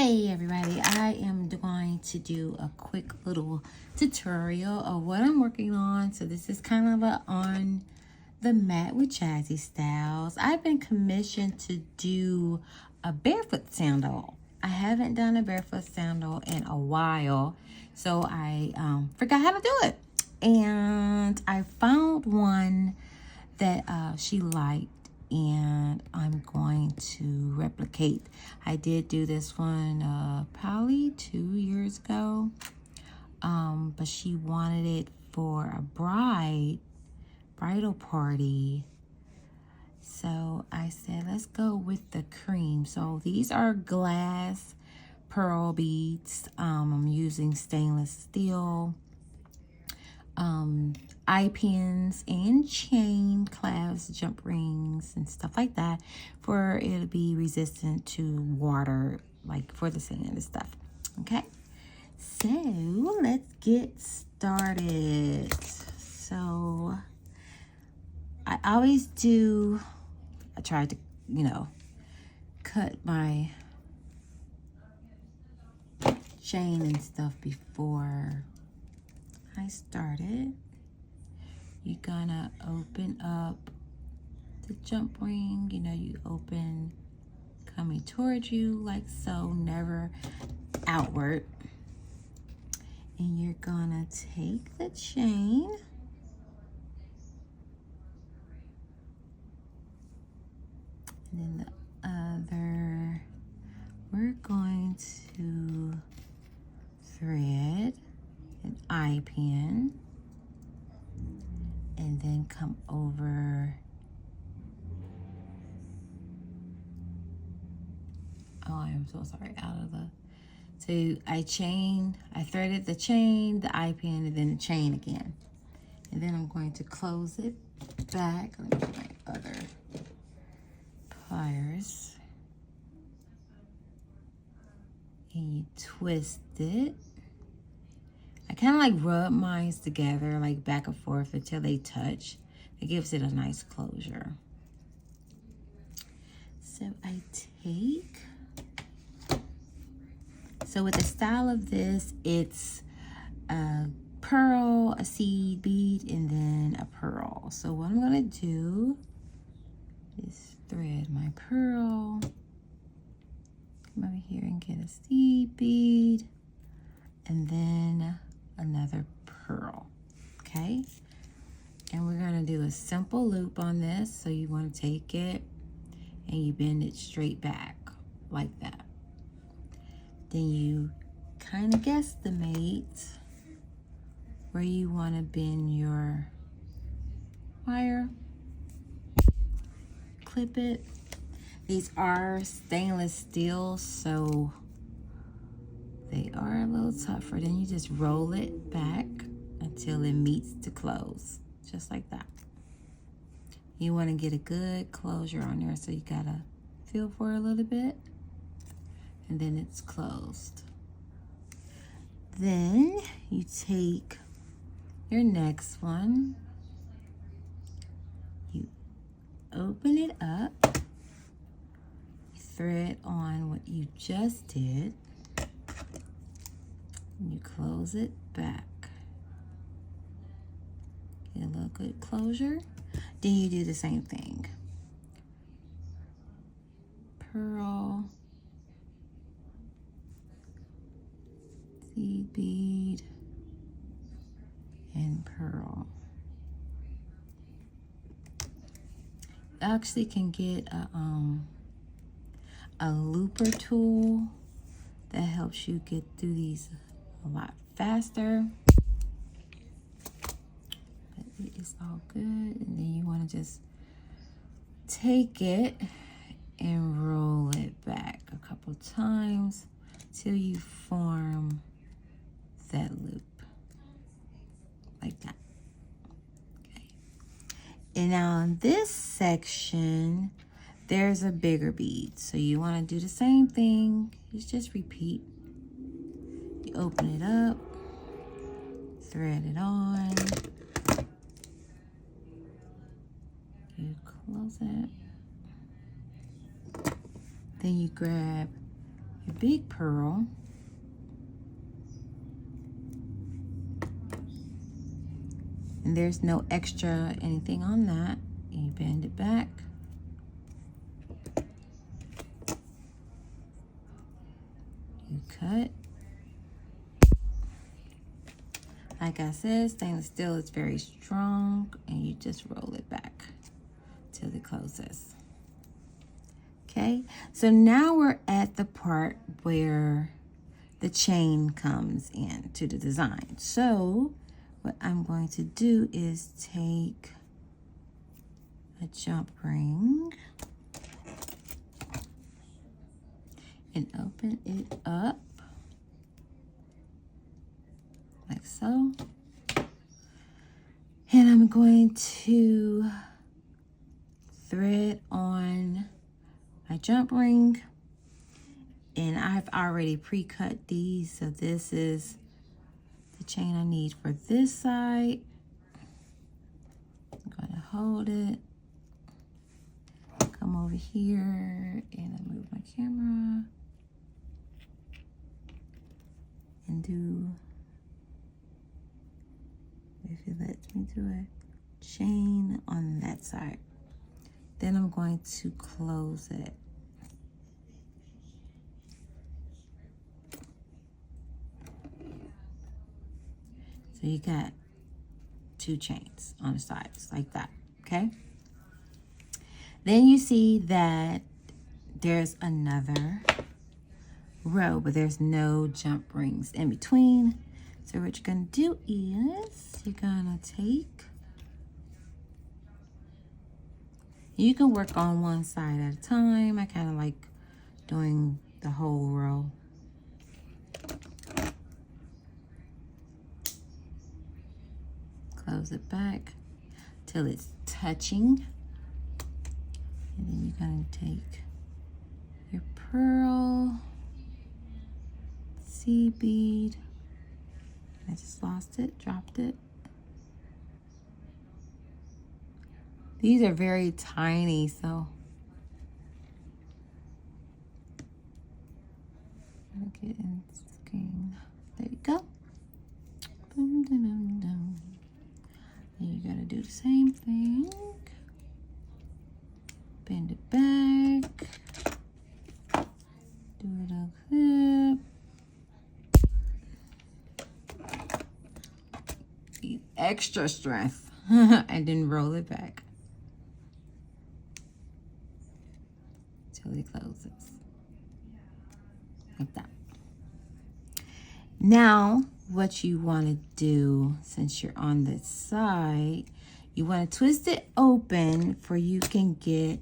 Hey everybody, I am going to do a quick little tutorial of what I'm working on. So this is kind of a on the mat with Jazzy styles. I've been commissioned to do a barefoot sandal. I haven't done a barefoot sandal in a while, so I forgot how to do it. And I found one that she liked, and I'm going to replicate. I did do this one probably 2 years ago, but she wanted it for a bridal party. So I said, let's go with the cream. So these are glass pearl beads. I'm using stainless steel eye pins and chain clasps, jump rings and stuff like that, for it to be resistant to water, like for the sand and stuff. Okay, so let's get started. So I always do, I try to, cut my chain and stuff before I started. You're gonna open up the jump ring, you open coming towards you like so, never outward. And you're gonna take the chain and then the other, we're going to thread an eye pin and then come over. Oh, I'm so sorry. So I threaded the chain, the eye pin, and then the chain again. And then I'm going to close it back. Let me get my other pliers. And you twist it. I kind of like rub mine together, like back and forth until they touch. It gives it a nice closure. So I take, so with the style of this, it's a pearl, a seed bead, and then a pearl. So what I'm gonna do is thread my pearl, come over here and get a seed bead, and then another pearl. Okay, and we're gonna do a simple loop on this. So you want to take it and you bend it straight back like that. Then you kind of guesstimate where you want to bend your wire, clip it. These are stainless steel, so they are a little tougher. Then you just roll it back until it meets the close, just like that. You want to get a good closure on there, so you gotta feel for it a little bit, and then it's closed. Then you take your next one, you open it up, you thread on what you just did, and you close it back. Get a little good closure. Then you do the same thing. Pearl, seed bead, and pearl. You actually can get a looper tool that helps you get through these a lot faster. But it is all good. And then you want to just take it and roll it back a couple times till you form that loop like that. Okay. And now in this section, there's a bigger bead. So you want to do the same thing. You just repeat. You open it up, thread it on, you close it. Then you grab your big pearl. And there's no extra anything on that. You bend it back. You cut. Like I said, stainless steel is very strong, and you just roll it back till it closes. Okay, so now we're at the part where the chain comes in to the design. So what I'm going to do is take a jump ring and open it up like so. And I'm going to thread on my jump ring. And I've already pre-cut these, so this is the chain I need for this side. I'm going to hold it, come over here, and I move my camera and do, if it lets me do a chain on that side. Then I'm going to close it. So you got 2 chains on the sides like that, okay? Then you see that there's another row, but there's no jump rings in between. So what you're gonna do is you're gonna take, you can work on one side at a time. I kind of like doing the whole row. Close it back till it's touching. And then you're gonna take your pearl, seed bead. I just lost it, dropped it. These are very tiny, so I'm gonna get in the screen. There you go. Boom, dum, dum, dum. And you gotta do the same thing. Bend it back. Do a little clip. Need extra strength. And then roll it back till it closes. Like that. Now, what you want to do, since you're on this side, you want to twist it open for you can get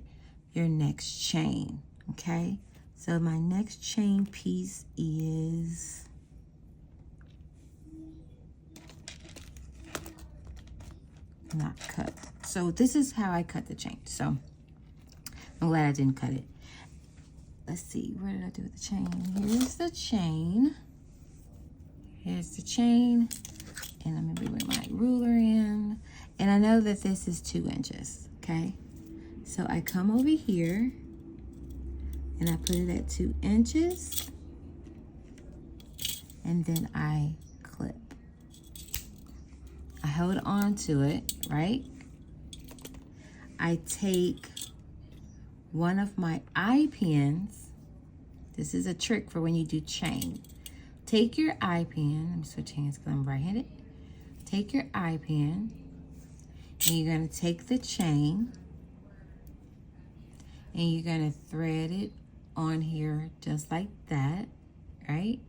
your next chain, okay? So my next chain piece is not cut. So this is how I cut the chain. So I'm glad I didn't cut it. Let's see, what did I do with the chain? Here's the chain. Here's the chain. And I'm gonna bring my ruler in. And I know that this is 2 inches, okay? So I come over here and I put it at 2 inches. And then I clip. I hold on to it, right? I take one of my eye pins. This is a trick for when you do chain. Take your eye pin. Let me switch hands because I'm right-handed. Take your eye pin and you're going to take the chain and you're going to thread it on here just like that, right?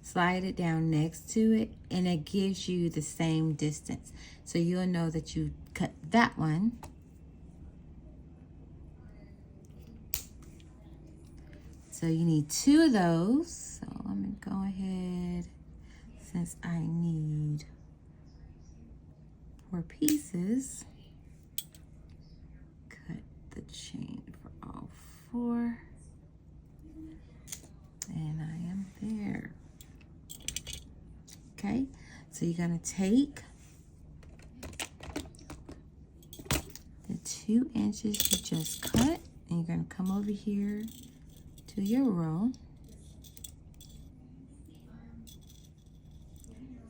Slide it down next to it and it gives you the same distance. So you'll know that you cut that one. So you need 2 of those. So I'm going to go ahead, since I need 4 pieces, cut the chain for all 4. And I am there. Okay, so you're going to take the 2 inches you just cut, and you're going to come over here to your row.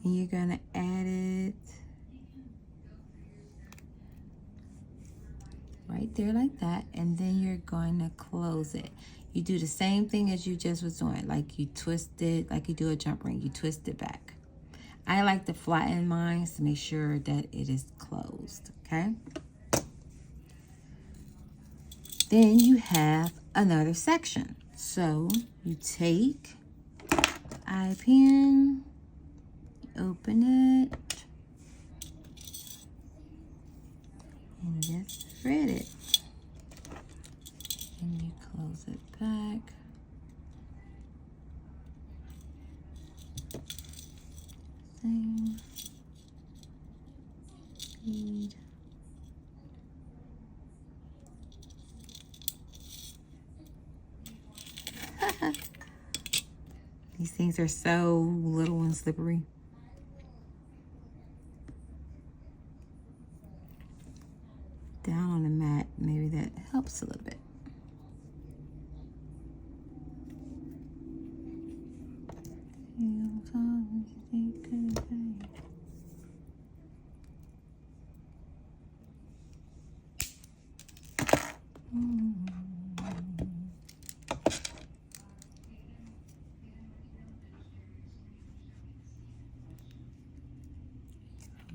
And you're going to add it right there like that. And then you're going to close it. You do the same thing as you just was doing. Like you twist it, like you do a jump ring. You twist it back. I like to flatten mine to make sure that it is closed, okay? Then you have another section. So you take eye pin, open it, and just thread it. And you close it back. Same speed. These things are so little and slippery. Down on the mat, maybe that helps a little bit.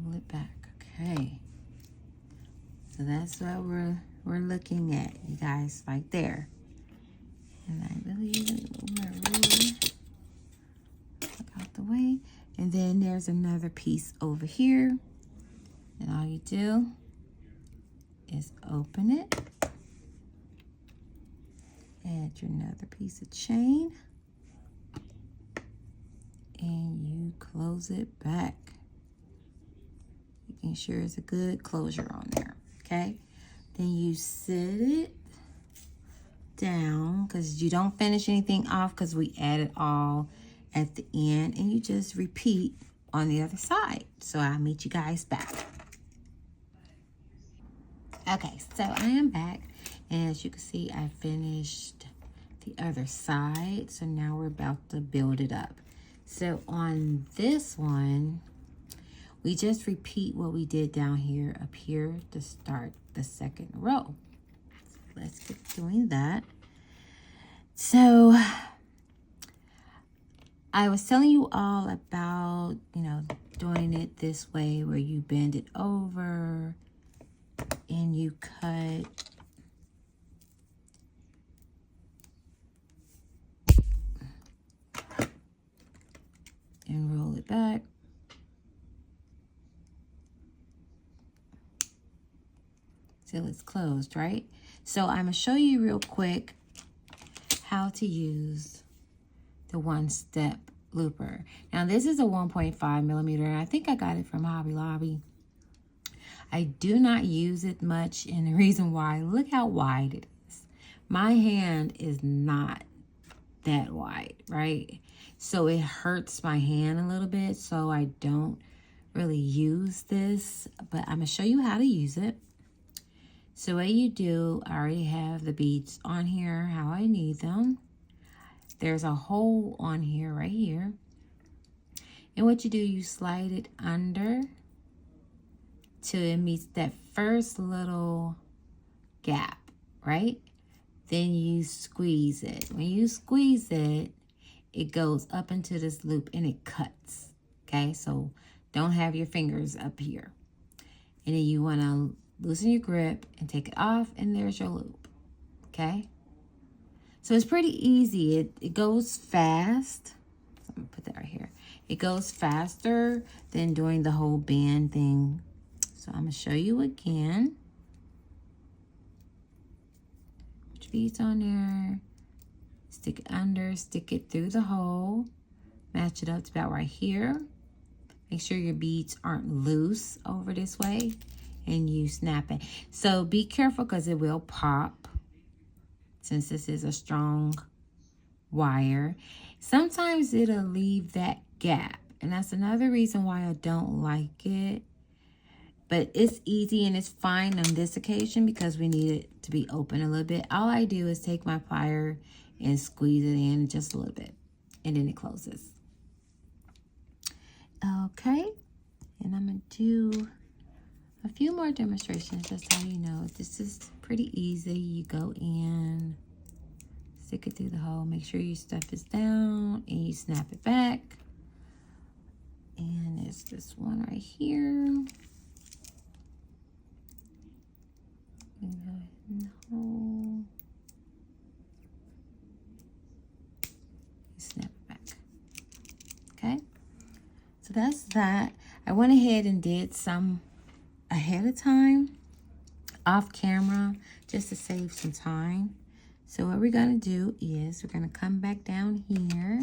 Pull it back, okay. So that's what we're looking at, you guys, right there. And I really move my ruler out the way. And then there's another piece over here. And all you do is open it. Add your another piece of chain. And you close it back. Making sure it's a good closure on there, okay? Then you set it down because you don't finish anything off because we added all at the end, and you just repeat on the other side. So I'll meet you guys back. Okay, so I am back, and as you can see, I finished the other side. So now we're about to build it up. So on this one, we just repeat what we did down here, up here, to start the second row. Let's get doing that. So I was telling you all about, doing it this way where you bend it over and you cut and roll it back. Till it's closed, right? So I'm gonna show you real quick how to use the one-step looper. Now this is a 1.5 millimeter. I think I got it from Hobby Lobby. I do not use it much, and the reason why, look how wide it is. My hand is not that wide, right? So it hurts my hand a little bit, so I don't really use this, but I'm gonna show you how to use it. So what you do, I already have the beads on here, how I need them. There's a hole on here, right here. And what you do, you slide it under till it meets that first little gap, right? Then you squeeze it. When you squeeze it, it goes up into this loop and it cuts, okay? So don't have your fingers up here. And then you wanna loosen your grip and take it off, and there's your loop, okay? So it's pretty easy. It goes fast. So I'm gonna put that right here. It goes faster than doing the whole band thing. So I'm gonna show you again. Put your beads on there. Stick it under, stick it through the hole. Match it up to about right here. Make sure your beads aren't loose over this way. And you snap it. So be careful because it will pop since this is a strong wire. Sometimes it'll leave that gap, and that's another reason why I don't like it. But it's easy and it's fine on this occasion because we need it to be open a little bit. All I do is take my plier and squeeze it in just a little bit, and then it closes. Okay, and I'm gonna do a few more demonstrations just so you know. This is pretty easy. You go in, stick it through the hole, make sure your stuff is down, and you snap it back. And it's this one right here. You go in the hole. You snap it back. Okay, so that's that. I went ahead and did some ahead of time, off camera, just to save some time. So what we're gonna do is we're gonna come back down here.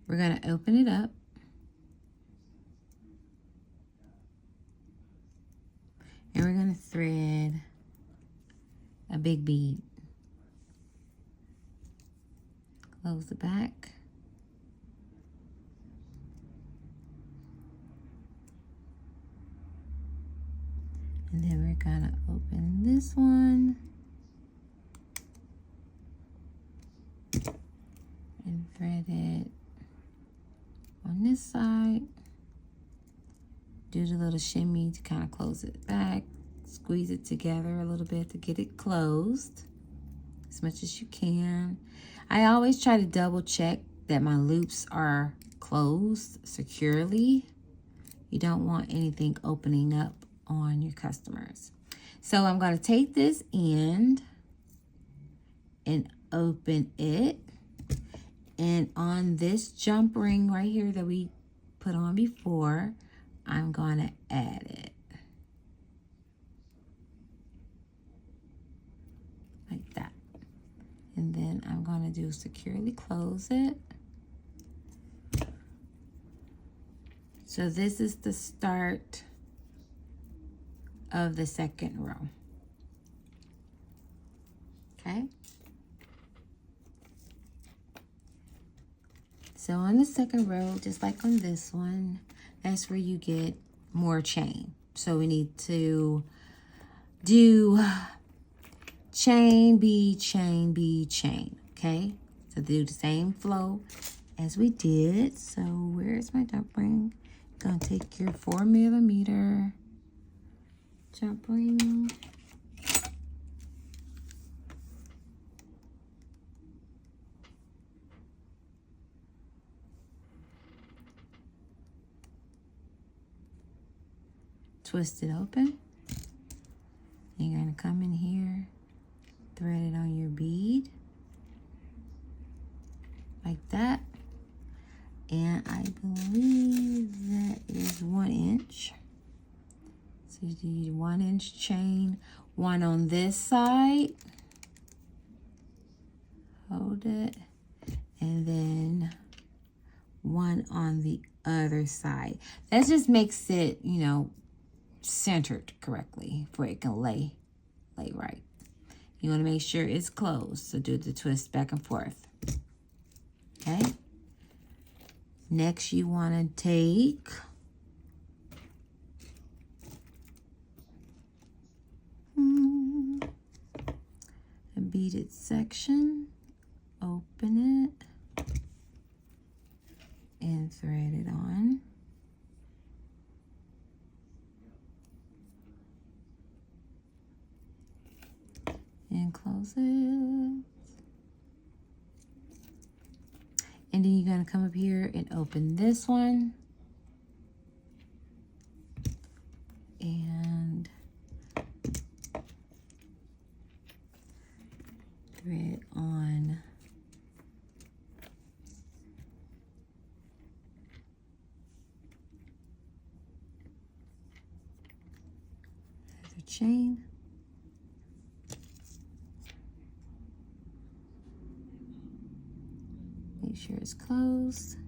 We're gonna open it up. And we're gonna thread a big bead. Close the back. And then we're gonna open this one and thread it on this side. Do the little shimmy to kind of close it back. Squeeze it together a little bit to get it closed as much as you can. I always try to double check that my loops are closed securely. You don't want anything opening up on your customers. So I'm going to take this end and open it. And on this jump ring right here that we put on before, I'm going to add it. Like that. And then I'm going to do securely close it. So this is the start of the second row. Okay. So on the second row, just like on this one, that's where you get more chain. So we need to do chain, bead, chain, bead, chain. Okay. So do the same flow as we did. So where's my jump ring? Gonna take your 4mm jump ring. Twist it open. You're gonna come in here, thread it on your bead like that. And I believe that is 1 inch. So you do 1 inch chain, one on this side, hold it, and then one on the other side. That just makes it, you know, centered correctly for it can lay right. You want to make sure it's closed, so do the twist back and forth. Okay. Next, you want to take a beaded section, open it, and thread it on. And close it. And then you're going to come up here and open this one. And thread on the chain. Make sure it's closed.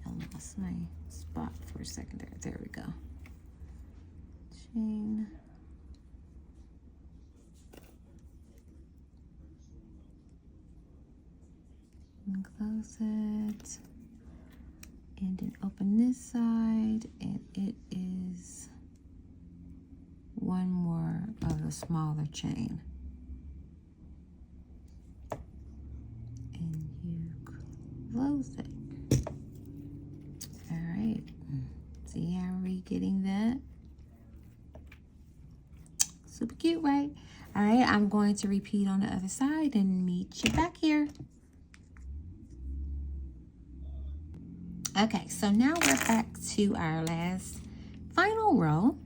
I lost my spot for a second there. There we go. Chain. And close it. And then open this side, and it is one more of the smaller chain. And you close it. All right. See how we're getting that? Super cute, right? All right, I'm going to repeat on the other side and meet you back here. Okay, so now we're back to our last final row.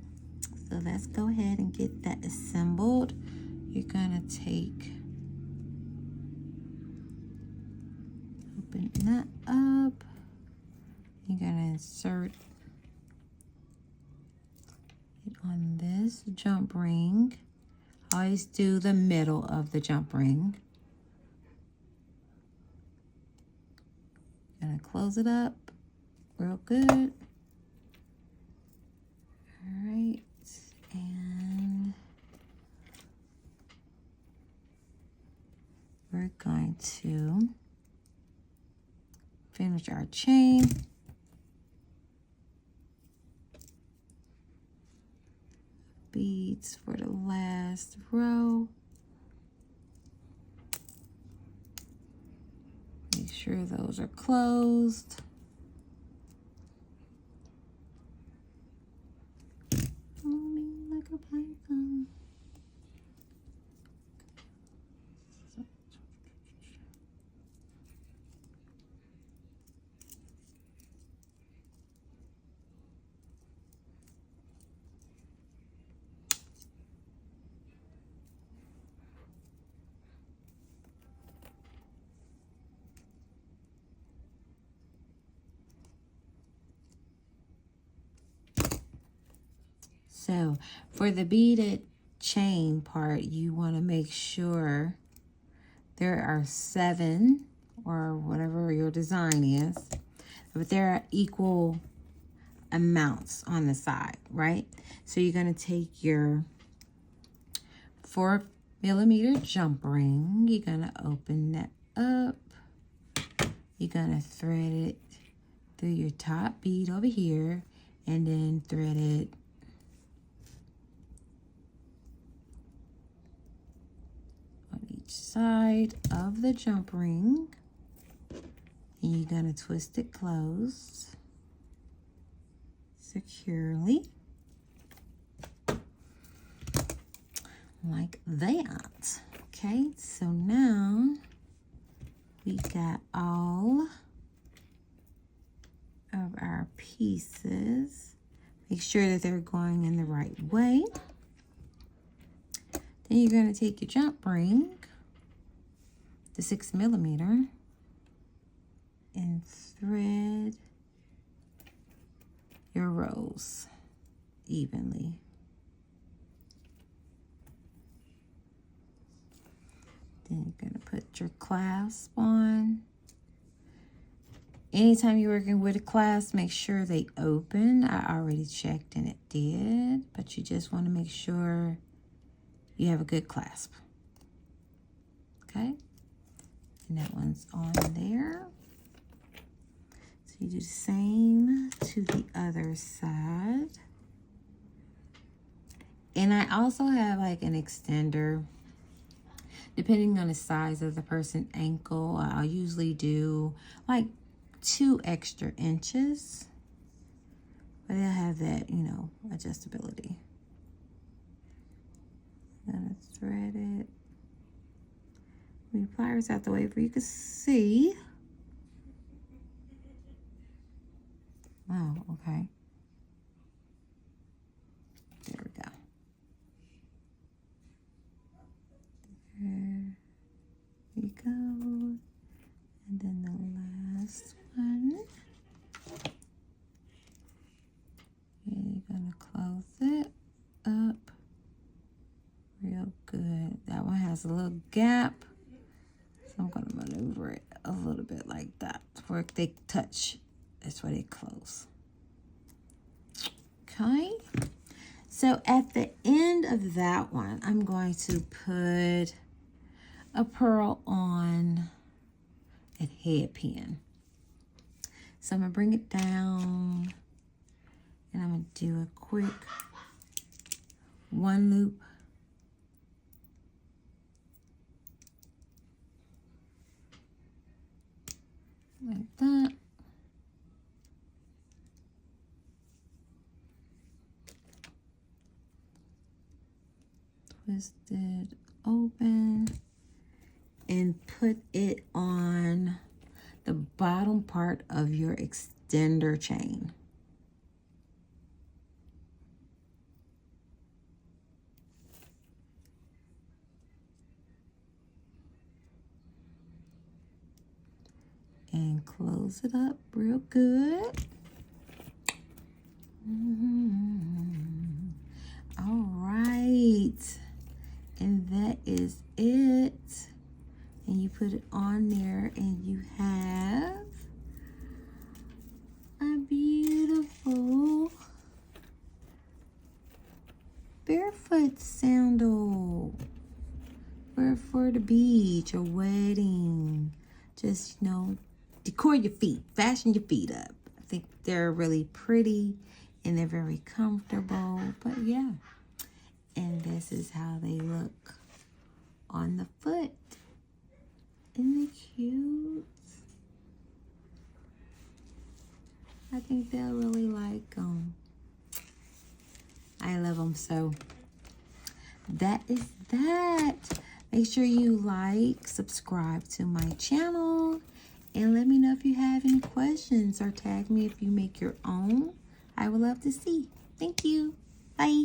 So let's go ahead and get that assembled. You're gonna open that up. You're gonna insert it on this jump ring. Always do the middle of the jump ring. Gonna close it up real good. All right, and we're going to finish our chain. Beads for the last row. Make sure those are closed. Like a python. So for the beaded chain part, you want to make sure there are 7 or whatever your design is, but there are equal amounts on the side, right? So you're going to take your 4mm jump ring. You're going to open that up. You're going to thread it through your top bead over here and then thread it on each side of the jump ring. And you're going to twist it closed securely like that. Okay, so now we got all of our pieces. Make sure that they're going in the right way. Then you're going to take your jump ring, the 6mm, and thread your rows evenly. Then you're going to put your clasp on. Anytime you're working with a clasp, make sure they open. I already checked and it did, but you just want to make sure you have a good clasp. Okay? And that one's on there. So you do the same to the other side. And I also have like an extender. Depending on the size of the person's ankle, I'll usually do like 2 extra inches. But they'll have that, you know, adjustability. I'm gonna thread it. Move pliers out the way for you can see. Oh, okay. There we go. There we go. And then the last one. And you're gonna close it up real good. That one has a little gap. So I'm gonna maneuver it a little bit like that. Where they touch, that's where they close. Okay. So at the end of that one, I'm going to put a pearl on a head pin. So I'm going to bring it down. And I'm going to do a quick one loop. Like that. Twist it open and put it on the bottom part of your extender chain. And close it up real good. All right. And that is it. And you put it on there and you have a beautiful barefoot sandal for the beach or wedding. Just, you know, decor your feet, fashion your feet up. I think they're really pretty and they're very comfortable, but yeah. And this is how they look on the foot. Isn't it cute? I think they'll really like them. I love them. So that is that. Make sure you like, subscribe to my channel, and let me know if you have any questions or tag me if you make your own. I would love to see. Thank you. Bye.